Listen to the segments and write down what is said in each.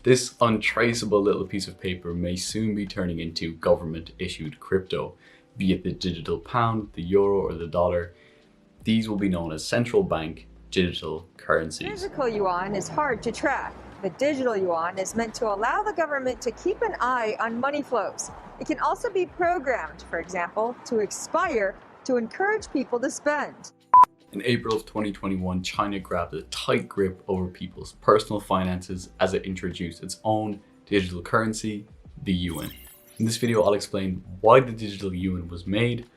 This untraceable little piece of paper may soon be turning into government-issued crypto, be it the digital pound, the euro, or the dollar. These will be known as central bank digital currencies. Physical yuan is hard to track. The digital yuan is meant to allow the government to keep an eye on money flows. It can also be programmed, for example, to expire to encourage people to spend. In April of 2021, China grabbed a tight grip over people's personal finances as it introduced its own digital currency, the yuan. In this video, I'll explain why the digital yuan was made,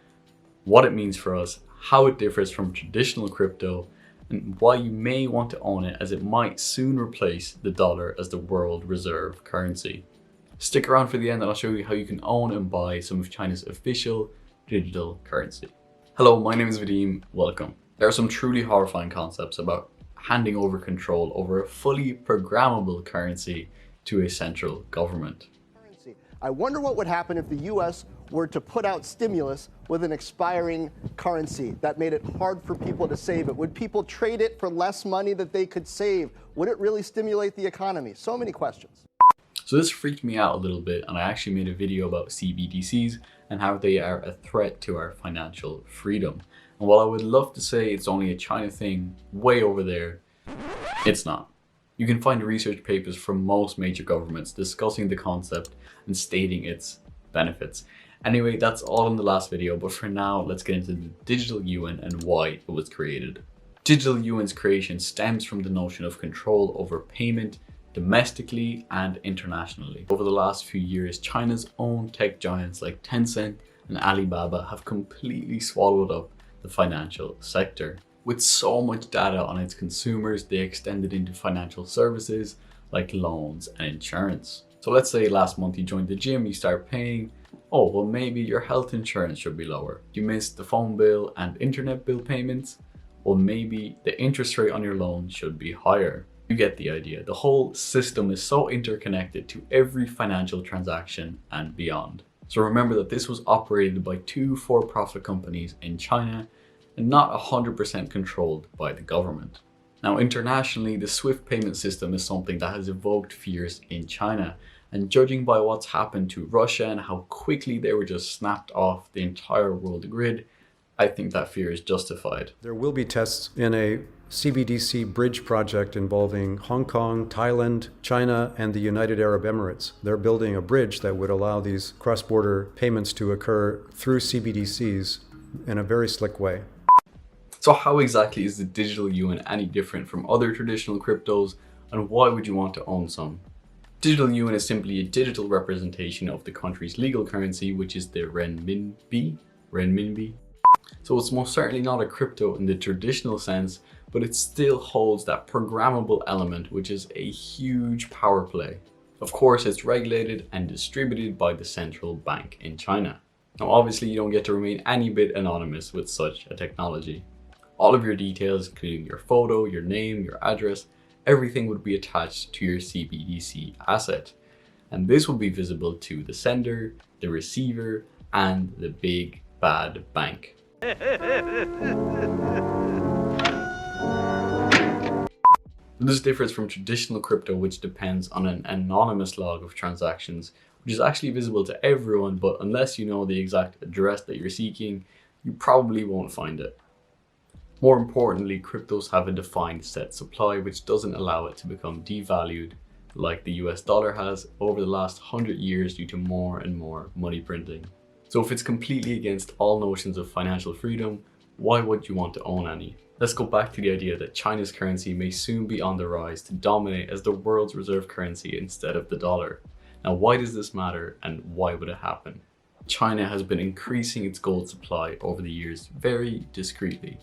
what it means for us, how it differs from traditional crypto, and why you may want to own it, as it might soon replace the dollar as the world reserve currency. Stick around for the end and I'll show you how you can own and buy some of China's official digital currency. Hello, my name is Vadim, welcome. There are some truly horrifying concepts about handing over control over a fully programmable currency to a central government. I wonder what would happen if the US were to put out stimulus with an expiring currency that made it hard for people to save it. Would people trade it for less money that they could save? Would it really stimulate the economy? So many questions. So this freaked me out a little bit, and I actually made a video about CBDCs and how they are a threat to our financial freedom. And while I would love to say it's only a China thing way over there, it's not. You can find research papers from most major governments discussing the concept and stating its benefits. Anyway, that's all in the last video, but for now, let's get into the digital yuan and why it was created. Digital yuan's creation stems from the notion of control over payment domestically and internationally. Over the last few years, China's own tech giants like Tencent and Alibaba have completely swallowed up the financial sector. With so much data on its consumers, they extended into financial services like loans and insurance. So let's say last month you joined the gym, you start paying. Oh, well, maybe your health insurance should be lower. You missed the phone bill and internet bill payments. Well, maybe the interest rate on your loan should be higher. You get the idea. The whole system is so interconnected to every financial transaction and beyond. So remember that this was operated by two for-profit companies in China and not 100% controlled by the government. Now, internationally, the SWIFT payment system is something that has evoked fears in China. And judging by what's happened to Russia and how quickly they were just snapped off the entire world grid, I think that fear is justified. There will be tests in a CBDC bridge project involving Hong Kong, Thailand, China, and the United Arab Emirates. They're building a bridge that would allow these cross-border payments to occur through CBDCs in a very slick way. So how exactly is the digital yuan any different from other traditional cryptos, and why would you want to own some? Digital yuan is simply a digital representation of the country's legal currency, which is the renminbi. So it's most certainly not a crypto in the traditional sense, but it still holds that programmable element, which is a huge power play. Of course, it's regulated and distributed by the central bank in China. Now, obviously, you don't get to remain any bit anonymous with such a technology. All of your details, including your photo, your name, your address, everything would be attached to your CBDC asset. And this will be visible to the sender, the receiver, and the big bad bank. This differs from traditional crypto, which depends on an anonymous log of transactions, which is actually visible to everyone, but unless you know the exact address that you're seeking, you probably won't find it. More importantly, cryptos have a defined set supply, which doesn't allow it to become devalued like the US dollar has over the last 100 years due to more and more money printing. So if it's completely against all notions of financial freedom, why would you want to own any? Let's go back to the idea that China's currency may soon be on the rise to dominate as the world's reserve currency instead of the dollar. Now, why does this matter and why would it happen? China has been increasing its gold supply over the years very discreetly.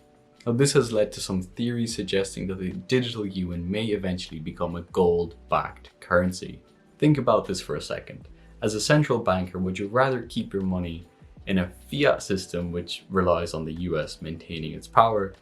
Now, this has led to some theories suggesting that the digital yuan may eventually become a gold-backed currency. Think about this for a second. As a central banker, would you rather keep your money in a fiat system which relies on the US maintaining its power,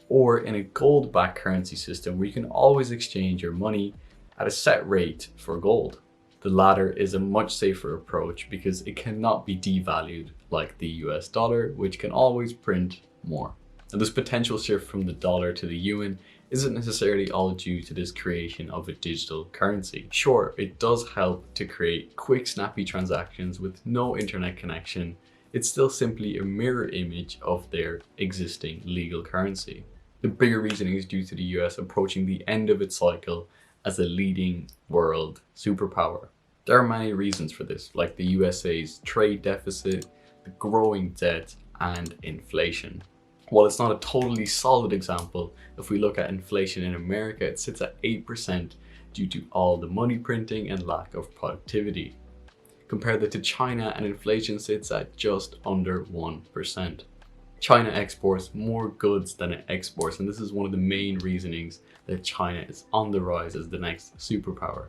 or in a gold-backed currency system where you can always exchange your money at a set rate for gold? The latter is a much safer approach because it cannot be devalued like the US dollar, which can always print more. Now, this potential shift from the dollar to the yuan isn't necessarily all due to this creation of a digital currency. Sure, it does help to create quick, snappy transactions with no internet connection. It's still simply a mirror image of their existing legal currency. The bigger reasoning is due to the US approaching the end of its cycle as a leading world superpower. There are many reasons for this, like the USA's trade deficit, the growing debt, and inflation. While it's not a totally solid example, if we look at inflation in America, it sits at 8% due to all the money printing and lack of productivity. Compare that to China, and inflation sits at just under 1%. China exports more goods than it exports, and this is one of the main reasonings that China is on the rise as the next superpower.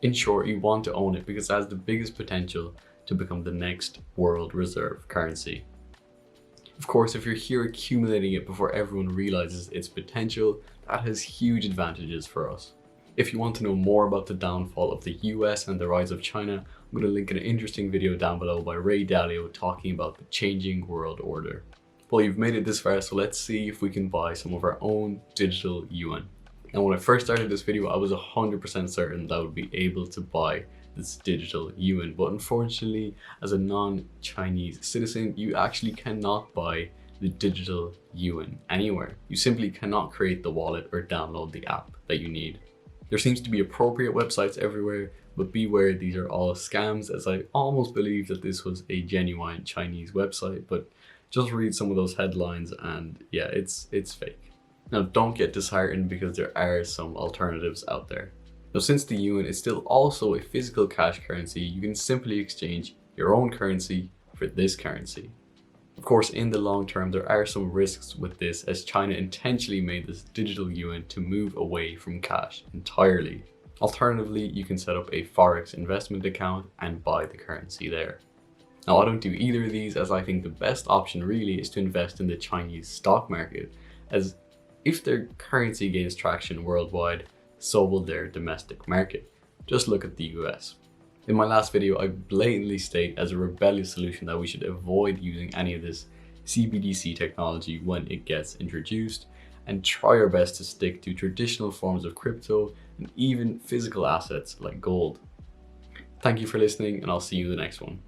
In short, you want to own it because it has the biggest potential to become the next world reserve currency. Of course, if you're here accumulating it before everyone realizes its potential, that has huge advantages for us. If you want to know more about the downfall of the US and the rise of China, I'm going to link an interesting video down below by Ray Dalio talking about the changing world order. Well, you've made it this far, so let's see if we can buy some of our own digital yuan. And when I first started this video, I was 100% certain that I would be able to buy this digital yuan, but unfortunately, as a non-Chinese citizen, you actually cannot buy the digital yuan anywhere. You simply cannot create the wallet or download the app that you need. There seems to be appropriate websites everywhere, but beware, these are all scams, as I almost believe that this was a genuine Chinese website, but just read some of those headlines and yeah, it's fake. Now, don't get disheartened because there are some alternatives out there. Now, since the yuan is still also a physical cash currency, you can simply exchange your own currency for this currency. Of course, in the long term, there are some risks with this, as China intentionally made this digital yuan to move away from cash entirely. Alternatively, you can set up a Forex investment account and buy the currency there. Now, I don't do either of these, as I think the best option really is to invest in the Chinese stock market, as if their currency gains traction worldwide, so will their domestic market. Just look at the US. In my last video, I blatantly state as a rebellious solution that we should avoid using any of this CBDC technology when it gets introduced, and try our best to stick to traditional forms of crypto and even physical assets like gold. Thank you for listening, and I'll see you in the next one.